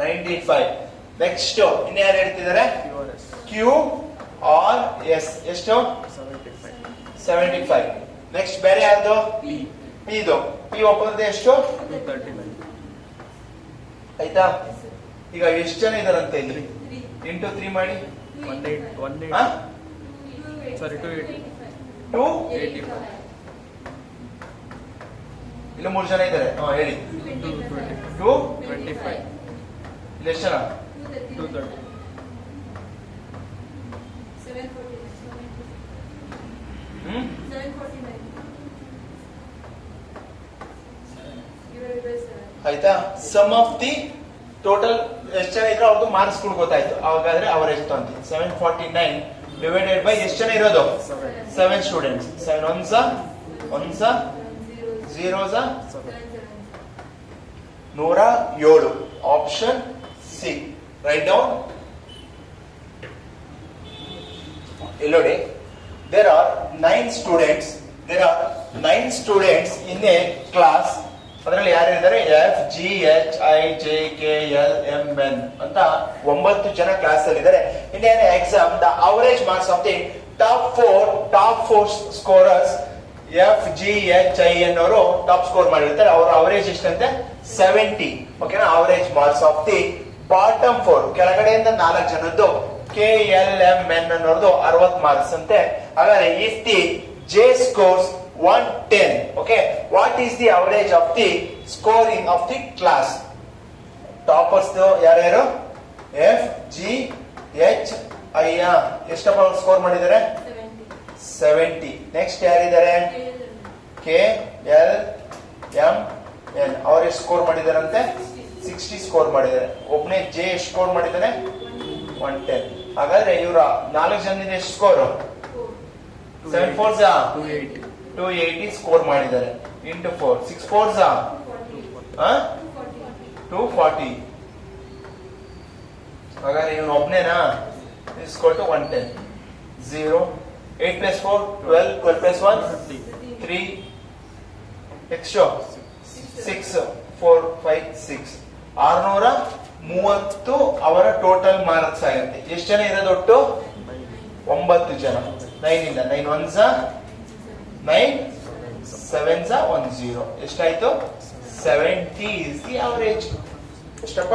95. Next ಇನ್ಯಾರು ಹೇಳ್ತಿದ್ದಾರೆ? Q R S ಎಷ್ಟು 75. Next ಬೇರೆ ಯಾರ್ದು? ಪಿ ಇದು. ಪಿ ಒಬ್ಬರದ್ದು ಎಷ್ಟು 239. ಆಯ್ತಾ? ಈಗ ಎಷ್ಟು ಜನ ಇದಾರಂತ ಇಲ್ಲಿ? ಇಂಟು 3 ಮಾಡಿ 180. ಸಾರಿ 285. ಇಲ್ಲಿ 3 ಜನ ಇದ್ದಾರೆ. ಹೇಳಿ 225. ಇಲ್ಲಿ ಎಷ್ಟು ಜನ? 230. ಆಯ್ತಾ? ಸಮ್ ಆಫ್ ದಿ ಟೋಟಲ್ ಎಷ್ಟು ಜನ ಇದ್ರೆ ಅವ್ರದ್ದು ಮಾರ್ಕ್ಸ್ ಕೂಡ ಗೊತ್ತಾಯ್ತು. ಹಾಗಾದ್ರೆ ಅವರೇಜ್ ತಂತಿ 749 ಡಿವೈಡೆಡ್ ಬೈ ಎಷ್ಟು ಜನ ಇರೋದು? 7 students. 7 1s 0s 107. Option C. Right down. ಇಲ್ಲಿ ನೋಡಿ, there are 9 students in a class. ಅದರಲ್ಲಿ ಯಾರಿದ್ದಾರೆ? F G H I J K L M N ಅಂತ 9 ಜನ ಕ್ಲಾಸ್ ಅಲ್ಲಿ ಇದ್ದಾರೆ. In an exam, the average marks of the top four scorers F G H I N ಅವರು top score ಮಾಡಿರ್ತಾರೆ. ಅವರ average ಎಷ್ಟಂತೆ 70. ಓಕೆನಾ? Average marks of the bottom 4 ಕೆಳಗಡೆಯಿಂದ 4 ಜನದ್ದು ಕೆ ಎಲ್ ಎಂ ಎನ್ ಅನ್ನೋದು 60 ಮಾರ್ಕ್ಸ್ ಅಂತೆ. ಹಾಗಾದ್ರೆ if the J scores 110, okay, what is the average of the scoring of the class? Toppers ಯಾರ್ಯಾರು? ಎಫ್ ಜಿ ಎಚ್ ಐ ಎಷ್ಟಪ್ಪ score ಮಾಡಿದ್ದಾರೆ? 70. Next ಯಾರಿದ್ದಾರೆ? K L M N ಅವ್ರು ಎಷ್ಟು score ಮಾಡಿದಾರಂತೆ 60 score ಮಾಡಿದ್ದಾರೆ. ಒಬ್ನೇ ಜೆ ಎಷ್ಟು ಸ್ಕೋರ್ ಮಾಡಿದ್ದಾನೆ 110. ಹಾಗಾದ್ರೆ ಇವರ 4 ಜನದಿಂದ ಎಷ್ಟು ಸ್ಕೋರ್ 7 4 280. 280 ಸ್ಕೋರ್ ಮಾಡಿದ್ದಾರೆ ಇಂಟು 4 6 4 240. ಹಾಗಾದ್ರೆ ಇವನು ಒಬ್ನೇನಾ ಇಸ್ಕೊಲ್ ಟು 110. 0 8 plus 4 12 12 plus 1 3 ಎಷ್ಟು 6 4 5 6 630 ಅವರ ಟೋಟಲ್ ಮಾರ್ಕ್ಸ್ ಆಗುತ್ತೆ. ಎಷ್ಟು ಜನ ಇರೋದು ಒಟ್ಟು 9 ಜನ. 9 ಇಂದ 9 1s 9 7s 10 ಎಷ್ಟಾಯ್ತು 70 is the average. ಎಷ್ಟಪ್ಪ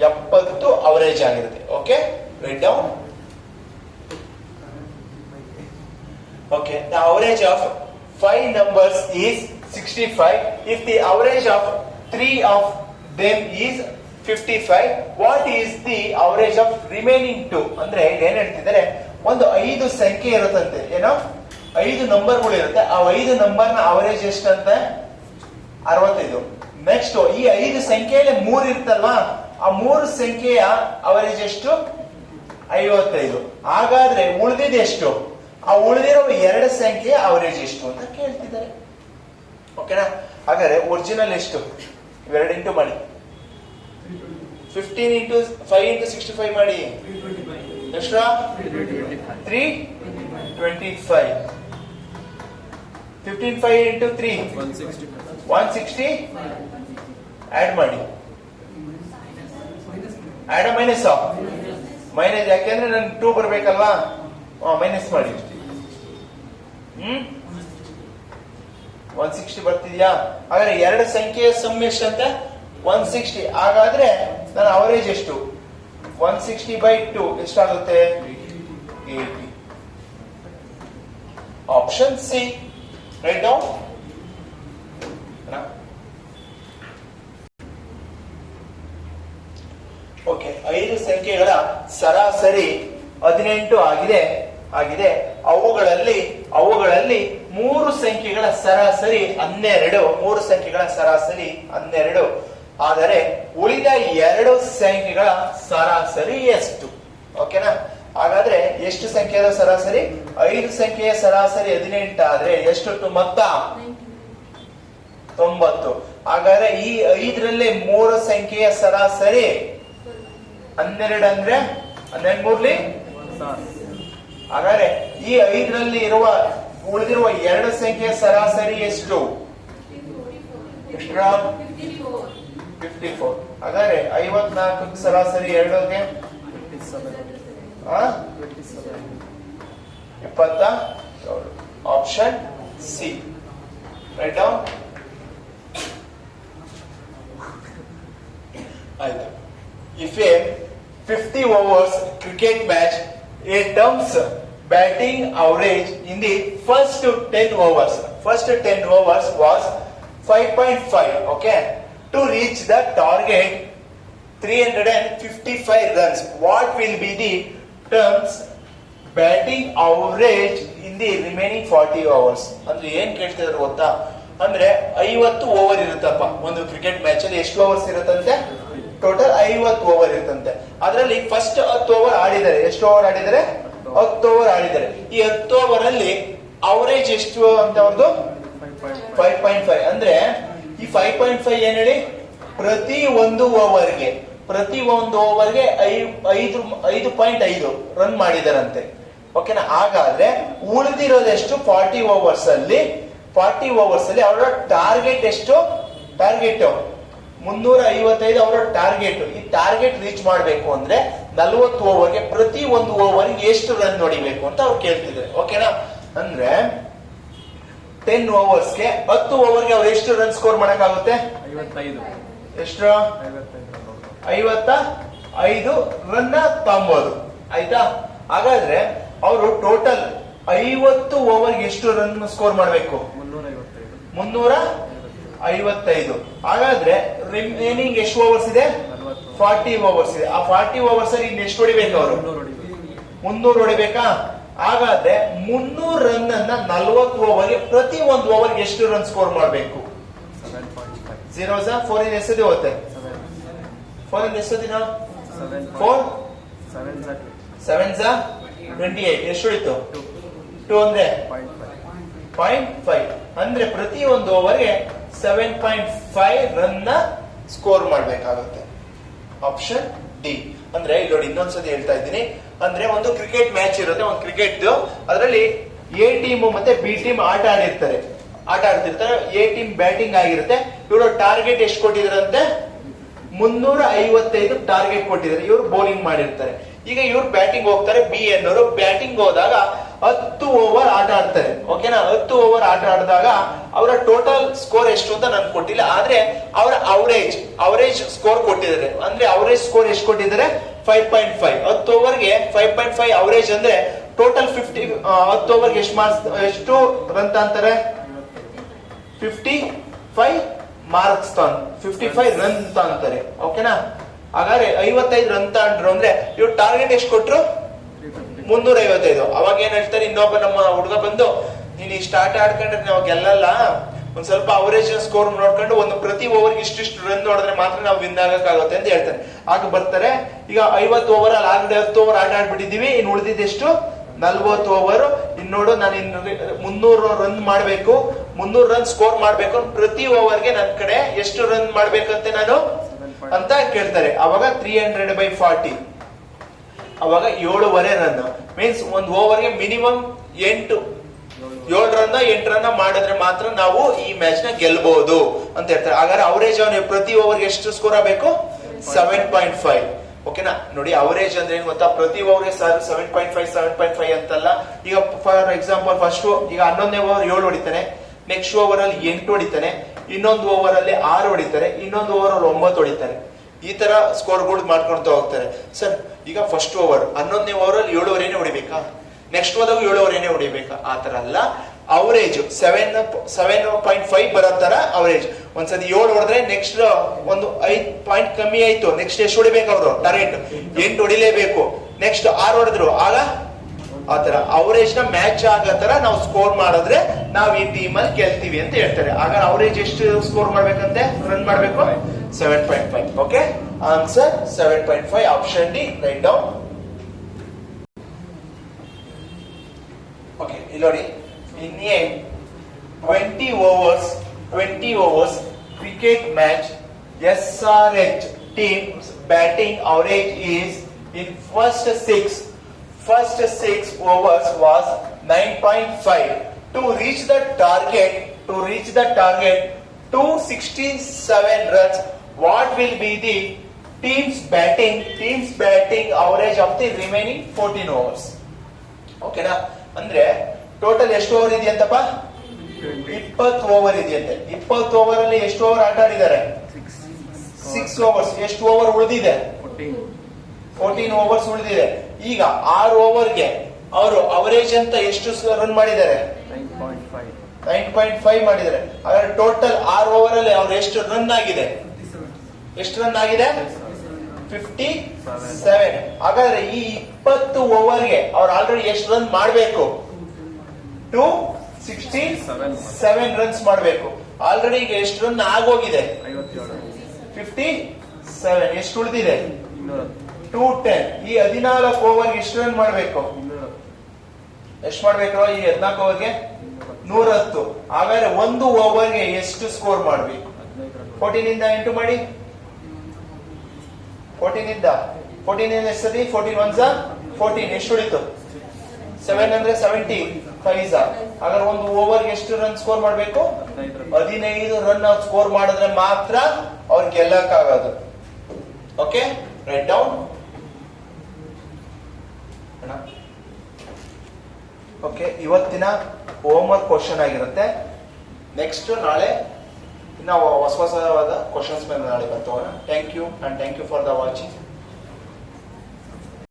70 ಅವರೇಜ್ ಆಗಿರುತ್ತೆ. Okay right down. Okay, the average of 5 numbers is 65. If the average of 3 of them is 55, what is the average of remaining 2? ಅಂದ್ರೆ ಏನ್ ಹೇಳ್ತಿದ್ದಾರೆ, ಒಂದು 5 ಸಂಖ್ಯೆ ಇರುತ್ತಂತೆ, ಏನೋ 5 ನಂಬರ್ಗಳು ಇರುತ್ತೆ. ಆ 5 ನಂಬರ್ನ ಅವರೇಜ್ ಎಷ್ಟಂತೆ 65. ನೆಕ್ಸ್ಟ್ ಈ 5 ಸಂಖ್ಯೆಯಲ್ಲಿ 3 ಇರ್ತಲ್ವಾ, ಆ 3 ಸಂಖ್ಯೆಯ ಅವರೇಜ್ ಎಷ್ಟು 55. ಹಾಗಾದ್ರೆ ಉಳಿದಿದೆ ಎಷ್ಟು, ಆ ಉಳಿದಿರೋ 2 ಸಂಖ್ಯೆಯ ಅವರೇಜ್ ಎಷ್ಟು ಅಂತ ಕೇಳ್ತಿದ್ದಾರೆ. ಓಕೆನಾ? ಹಾಗಾದ್ರೆ ಒರಿಜಿನಲ್ ಎಷ್ಟು, ಇವೆರಡು ಇಂಟು ಮಾಡಿ, 15 ಇಂಟು 5 ಇಂಟು 65 ಮಾಡಿ, ಎಷ್ಟು 325. 15 5 ಇಂಟು 3 160. ಆಡ್ ಮಾಡಿ, ಆಡ್ ಮೈನಸ್ ಮೈನಸ್, ಯಾಕೆಂದ್ರೆ ನನ್ 2 ಬರ್ಬೇಕಲ್ವಾ, ಮೈನಸ್ ಮಾಡಿ. 160 ಬರ್ತಿದ್ಯಾ? ಹಾಗಾದ್ರೆ 2 ಸಂಖ್ಯೆಯ ಸಮ್ ಎಷ್ಟಂತ 160. ಹಾಗಾದ್ರೆ ನನ್ನ ಅವರೇಜ್ ಎಷ್ಟು 160/2 ಎಷ್ಟಾಗುತ್ತೆ 80. Option C. Right down. Okay, 5 ಸಂಖ್ಯೆಗಳ ಸರಾಸರಿ 18 ಆಗಿದೆ. ಅವುಗಳಲ್ಲಿ 3 ಸಂಖ್ಯೆಗಳ ಸರಾಸರಿ 12. 3 ಸಂಖ್ಯೆಗಳ ಸರಾಸರಿ 12. ಆದರೆ ಉಳಿದ 2 ಸಂಖ್ಯೆಗಳ ಸರಾಸರಿ ಎಷ್ಟು? ಓಕೆನಾ? ಹಾಗಾದ್ರೆ ಎಷ್ಟು ಸಂಖ್ಯೆಯ ಸರಾಸರಿ 5 ಸಂಖ್ಯೆಯ ಸರಾಸರಿ 18 ಆದ್ರೆ ಎಷ್ಟು ಮೊತ್ತ 90. ಹಾಗಾದ್ರೆ ಈ 5ರಲ್ಲಿ 3 ಸಂಖ್ಯೆಯ ಸರಾಸರಿ 12 ಅಂದ್ರೆ 12 ಹಾಗಾದ್ರೆ ಈ 5ರಲ್ಲಿ ಉಳಿದಿರುವ 2 ಸಂಖ್ಯೆಯ ಸರಾಸರಿ ಎಷ್ಟು 54. ಹಾಗಾದ್ರೆ 54 ಸರಾಸರಿ 2ಗೆ 27. Option C. Right down. ಆಯ್ತು. If a 50 overs cricket match, a terms batting average in the first 10 overs. First 10 overs was 5.5. Okay, to reach the target 355 runs, what will be the terms batting average in the remaining 40 overs? ಅಂದ್ರೆ ಏನ್ ಕೇಳ್ತಿದ್ರು ಗೊತ್ತಾ, ಅಂದ್ರೆ 50 over ಇರುತ್ತಪ್ಪ ಒಂದು cricket match ಅಲ್ಲಿ. ಎಷ್ಟು overs ಇರುತ್ತಂತೆ total 50 over ಇರುತ್ತಂತೆ. ಅದರಲ್ಲಿ ಫಸ್ಟ್ 10 ಓವರ್ ಆಡಿದ್ದಾರೆ. ಎಷ್ಟು ಓವರ್ ಆಡಿದ್ದಾರೆ 10 ಓವರ್ ಆಡಿದ್ದಾರೆ. ಈ 10 ಓವರ್ ಅಲ್ಲಿ ಅವರೇಜ್ ಎಷ್ಟು ಅಂತ ಅವ್ರದ್ದು 5.5. ಅಂದ್ರೆ ಈ 5.5 ಏನ್ ಹೇಳಿ, ಪ್ರತಿ ಒಂದು ಓವರ್ಗೆ 5.5 ರನ್ ಮಾಡಿದಾರಂತೆ. ಓಕೆನಾ? ಹಾಗಾದ್ರೆ ಉಳಿದಿರೋದೆಷ್ಟು 40 ಓವರ್ಸ್ ಅಲ್ಲಿ ಅವರ ಟಾರ್ಗೆಟ್ ಎಷ್ಟು, ಟಾರ್ಗೆಟ್ 355 ಅವರ ಟಾರ್ಗೆಟ್. ಈ ಟಾರ್ಗೆಟ್ ರೀಚ್ ಮಾಡಬೇಕು ಅಂದ್ರೆ 40 ಓವರ್ಗೆ ಪ್ರತಿ ಒಂದು ಓವರ್ಗೆ ಎಷ್ಟು ರನ್ ಹೊಡಿಬೇಕು ಅಂತ ಅವ್ರು ಕೇಳ್ತಿದ್ದಾರೆ. ಓಕೆನಾ? ಅಂದ್ರೆ 10 ಓವರ್ಸ್ಗೆ 10 ಓವರ್ಗೆ ಅವ್ರು ಎಷ್ಟು ರನ್ ಸ್ಕೋರ್ ಮಾಡಕ್ಕಾಗುತ್ತೆ 55. ಎಷ್ಟು 55 ರನ್ ತಗೊಂಬೋದು. ಆಯ್ತಾ? ಹಾಗಾದ್ರೆ ಅವರು ಟೋಟಲ್ 50 ಓವರ್ಗೆ ಎಷ್ಟು ರನ್ ಸ್ಕೋರ್ ಮಾಡಬೇಕು 355. ಹಾಗಾದ್ರೆ ರಿಮೈನಿಂಗ್ ಎಷ್ಟು ಓವರ್ಸ್ ಇದೆ 40 ಓವರ್ಸ್ ಇದೆ. ಆ 40 ಓವರ್ಸ್ ಅಲ್ಲಿ ಇನ್ನು ಎಷ್ಟು ಹೊಡಿಬೇಕು ಅವರು 300 ಹೊಡಿಬೇಕಾ? ಹಾಗಾದ್ರೆ 300 ರನ್ ಅನ್ನ 40 ಓವರ್ಗೆ ಪ್ರತಿ ಒಂದು ಓವರ್ಗೆ ಎಷ್ಟು ರನ್ ಸ್ಕೋರ್ ಮಾಡಬೇಕು 0 4 in ಎಷ್ಟದಿ ಹೋಗುತ್ತೆ? 4 in ಎಷ್ಟದಿನ? 4 7 28 ಎಷ್ಟು ಉಳಿತು? 2 ಅಂದ್ರೆ 0.5 ಅಂದ್ರೆ ಪ್ರತಿ ಒಂದು ಓವರ್ಗೆ 7.5 ರನ್ ನ ಸ್ಕೋರ್ ಮಾಡ್ಬೇಕಾಗುತ್ತೆ. Option D. ಅಂದ್ರೆ ಇಲ್ಲಿ ನೋಡಿ ಇನ್ನೊಂದ್ಸತಿ ಹೇಳ್ತಾ ಇದ್ದೀನಿ. ಅಂದ್ರೆ ಒಂದು ಕ್ರಿಕೆಟ್ ಮ್ಯಾಚ್ ಇರುತ್ತೆ, ಒಂದು ಕ್ರಿಕೆಟ್ ಅದರಲ್ಲಿ ಎ ಟೀಮ್ ಮತ್ತೆ ಬಿ ಟೀಮ್ ಆಟ ಆಡ್ತಿರ್ತಾರೆ. ಎ ಟೀಮ್ ಬ್ಯಾಟಿಂಗ್ ಆಗಿರುತ್ತೆ. ಇವರು ಟಾರ್ಗೆಟ್ ಎಷ್ಟು ಕೊಟ್ಟಿದಾರಂತೆ? 355 ಟಾರ್ಗೆಟ್ ಕೊಟ್ಟಿದ್ದಾರೆ. ಇವರು ಬೌಲಿಂಗ್ ಮಾಡಿರ್ತಾರೆ. ಈಗ ಇವ್ರು ಬ್ಯಾಟಿಂಗ್ ಹೋಗ್ತಾರೆ. ಬಿ ಅನ್ನೋರು ಬ್ಯಾಟಿಂಗ್ ಹೋದಾಗ 10 ಓವರ್ ಆಟ ಆಡ್ತಾರೆ. ಓಕೆನಾ? 10 ಓವರ್ ಆಟ ಆಡಿದಾಗ ಅವರ ಟೋಟಲ್ ಸ್ಕೋರ್ ಎಷ್ಟು ಅಂತ ನನ್ಗೆ ಕೊಟ್ಟಿಲ್ಲ, ಆದ್ರೆ ಅವರ ಅವರೇಜ್ ಸ್ಕೋರ್ ಕೊಟ್ಟಿದ್ದಾರೆ. ಅಂದ್ರೆ ಅವರೇಜ್ ಸ್ಕೋರ್ ಎಷ್ಟು ಕೊಟ್ಟಿದ್ದಾರೆ? 5.5. 10 ಓವರ್ಗೆ 5.5 ಅವರೇಜ್ ಅಂದ್ರೆ ಟೋಟಲ್ 50. 10 ಓವರ್ಗೆ ಎಷ್ಟು ರನ್ ಅಂತಾರೆ? 55 ಮಾರ್ಕ್ಸ್ 55 ರನ್ ಅಂತ ಅಂತಾರೆ. ಓಕೆನಾ? ಹಾಗಾದ್ರೆ 55 ರನ್ ಅಂದ್ರು ಅಂದ್ರೆ ಇವ್ರು ಟಾರ್ಗೆಟ್ ಎಷ್ಟು ಕೊಟ್ರು? 355. ಅವಾಗ ಏನ್ ಹೇಳ್ತಾರೆ, ಇನ್ನೊಬ್ಬ ನಮ್ಮ ಹುಡುಗ ಬಂದು ನೀನ್ ಈ ಸ್ಟಾರ್ಟ್ ಆಡ್ಕೊಂಡ್ರೆ ನಾವು ಗೆಲ್ಲಲ್ಲ, ಒಂದ್ ಸ್ವಲ್ಪ ಅವರೇಜ್ ಸ್ಕೋರ್ ನೋಡ್ಕೊಂಡು ಒಂದು ಪ್ರತಿ ಓವರ್ಗೆ ಇಷ್ಟಿಷ್ಟು ರನ್ ನೋಡಿದ್ರೆ ಮಾತ್ರ ನಾವು ವಿನ್ ಆಗಕ್ಕಾಗುತ್ತೆ ಅಂತ ಹೇಳ್ತಾರೆ. ಆಗ ಬರ್ತಾರೆ. ಈಗ 50 ಓವರ್ ಅಲ್ಲಿ ಆಗಡೆ 10 ಓವರ್ ಆಟ ಆಡ್ಬಿಟ್ಟಿದೀವಿ. ಇನ್ನು ಉಳಿದಿದ್ದೆಷ್ಟು? 40 ಓವರ್. ಇನ್ ನೋಡು, ನಾನು 300 ರನ್ ಮಾಡ್ಬೇಕು, 300 ರನ್ ಸ್ಕೋರ್ ಮಾಡ್ಬೇಕು. ಪ್ರತಿ ಓವರ್ಗೆ ನನ್ ಕಡೆ ಎಷ್ಟು ರನ್ ಮಾಡ್ಬೇಕಂತೆ ನಾನು ಅಂತ ಕೇಳ್ತಾರೆ. ಅವಾಗ 300/40 ಅವಾಗ 7.5 ರನ್. ಮೀನ್ಸ್ ಒಂದು ಓವರ್ಗೆ ಮಿನಿಮಮ್ 7 ರನ್ ಮಾಡಿದ್ರೆ ಮಾತ್ರ ನಾವು ಈ ಮ್ಯಾಚ್ ನ ಗೆಲ್ಬಹುದು ಅಂತ ಹೇಳ್ತಾರೆ. ಹಾಗಾದ್ರೆ ಅವರೇಜ್ ಪ್ರತಿ ಓವರ್ಗೆ ಎಷ್ಟು ಸ್ಕೋರ್ ಆಗಬೇಕು? 7.5. ಓಕೆನಾ? ನೋಡಿ ಅವರೇಜ್ ಅಂದ್ರೆ ಏನು ಗೊತ್ತಾ? ಪ್ರತಿ ಓವರ್ಗೆ 7.5 ಅಂತಲ್ಲ. ಈಗ ಫಾರ್ ಎಕ್ಸಾಂಪಲ್ ಫಸ್ಟ್ ಈಗ 11ನೇ ಓವರ್ 7 ಹೊಡಿತಾನೆ, ನೆಕ್ಸ್ಟ್ ಓವರ್ ಅಲ್ಲಿ 8 ಹೊಡಿತಾನೆ, ಇನ್ನೊಂದು ಓವರ್ ಅಲ್ಲಿ 6 ಹೊಡಿತಾರೆ, ಇನ್ನೊಂದು ಓವರ್ ಅಲ್ಲಿ 9 ಹೊಡಿತಾರೆ. ಈ ತರ ಸ್ಕೋರ್ಗಳು ಮಾಡ್ಕೊಳ್ತಾ ಹೋಗ್ತಾರೆ. ಸರ್ ಈಗ ಫಸ್ಟ್ ಓವರ್ 11ನೇ ಓವರ್ ಅಲ್ಲಿ 7 ಹೊಡಿಬೇಕಾ? ನೆಕ್ಸ್ಟ್ ಹೋದಾಗ 7 ಹೊಡಿಬೇಕಾ? ಆ ತರ ಅಲ್ಲ. ಅವರೇಜ್ 7.5 ಬರೋ ತರ ಅವರೇಜ್. ಒಂದ್ಸತಿ 7 ಹೊಡೆದ್ರೆ ನೆಕ್ಸ್ಟ್ ಒಂದು 5 ಪಾಯಿಂಟ್ ಕಮ್ಮಿ ಆಯ್ತು, ನೆಕ್ಸ್ಟ್ ಎಷ್ಟು ಹೊಡಿಬೇಕು? ಅವರು ಟಾರ್ಗೆಟ್ 8 ಹೊಡಿಲೇಬೇಕು. ನೆಕ್ಸ್ಟ್ 6 ಹೊಡೆದ್ರು, ಆಗ ಆತರ ಅವರೇಜ್ ನ ಮ್ಯಾಚ್ ಆಗೋ ತರ ನಾವು ಸ್ಕೋರ್ ಮಾಡಿದ್ರೆ ನಾವು ಈ ಟೀಮ್ ಅಲ್ಲಿ ಗೆಲ್ತೀವಿ ಅಂತ ಹೇಳ್ತಾರೆ. ಆಗ ಅವರೇಜ್ ಎಷ್ಟು ಸ್ಕೋರ್ ಮಾಡ್ಬೇಕಂತೆ? ರನ್ ಮಾಡ್ಬೇಕು 7.5. Okay, answer 7.5. Option D. Right down. Okay, ಇಲ್ಲಿ ನೋಡಿ. In a 20 overs cricket match, SRH team's batting average is in first six overs was 9.5. To reach the target 267 runs, what will be the team's batting average of the remaining 14 overs? ಓಕೆನಾ? ಅಂದ್ರೆ total ಎಷ್ಟು over ಇದೆಯಂತಪ್ಪ? 20 over ಇದೆಯಂತೆ. 20 over ಅಲ್ಲಿ ಎಷ್ಟು over ಆಟ ಆಡಿದ್ದಾರೆ? 6 overs. ಎಷ್ಟು over ಉಳಿದಿದೆ? 14 ಓವರ್ಸ್ ಉಳಿದಿದೆ. ಈಗ 6 ಓವರ್ಗೆ ಅವರು ಅವರೇಜ್ ಅಂತ ಎಷ್ಟು ರನ್ ಮಾಡಿದ್ದಾರೆ? 9.5 ಮಾಡಿದ್ದಾರೆ. ಹಾಗಾದ್ರೆ ಟೋಟಲ್ 6 ಓವರ್ ಅಲ್ಲಿ ಅವ್ರು ಎಷ್ಟು ರನ್ ಆಗಿದೆ? 57. ಹಾಗಾದ್ರೆ ಈ 20 ಓವರ್ಗೆ ಅವ್ರು ಆಲ್ರೆಡಿ ಎಷ್ಟು ರನ್ ಮಾಡಬೇಕು? 267 ರನ್ಸ್ ಮಾಡಬೇಕು. ಆಲ್ರೆಡಿ ಈಗ ಎಷ್ಟು ರನ್ ಆಗೋಗಿದೆ? 57. ಎಷ್ಟು ಉಳಿದಿದೆ? 210. ಈ 14 ಓವರ್ಗೆ ಎಷ್ಟು ರನ್ ಮಾಡಬೇಕು? ಎಷ್ಟು ಮಾಡ್ಬೇಕು? ಈ 14 ಓವರ್ಗೆ 110. ಹಾಗಾದ್ರೆ ಒಂದು ಓವರ್ಗೆ ಎಷ್ಟು ಸ್ಕೋರ್ ಮಾಡಬೇಕು? 14 ಇಂದ 8 ಮಾಡಿ. 14 ಇಂದ ಎಷ್ಟದಿ? 14 1 14. ಎಷ್ಟು ಉಳಿತು? 7 ಅಂದ್ರೆ 75. ಹಾಗಾದ್ರೆ ಒಂದು ಓವರ್ ಎಷ್ಟು ರನ್ ಸ್ಕೋರ್ ಮಾಡಬೇಕು? 15 ರನ್ ಸ್ಕೋರ್ ಮಾಡಿದ್ರೆ ಮಾತ್ರ ಅವ್ರು ಗೆಲ್ಲಕ್ಕಾಗೋದು. Okay, right down. ಓಕೆ, ಇವತ್ತಿನ ಹೋಮ್ವರ್ಕ್ ಕ್ವಶನ್ ಆಗಿರುತ್ತೆ. ನೆಕ್ಸ್ಟ್ ನಾಳೆ ಇನ್ನ ಹೊಸವಾದ ಕ್ವಶನ್ಸ್ ಮೇಲೆ ನಾಳೆ ಬರ್ತಾವೆ. Thank you and thank you for the watching.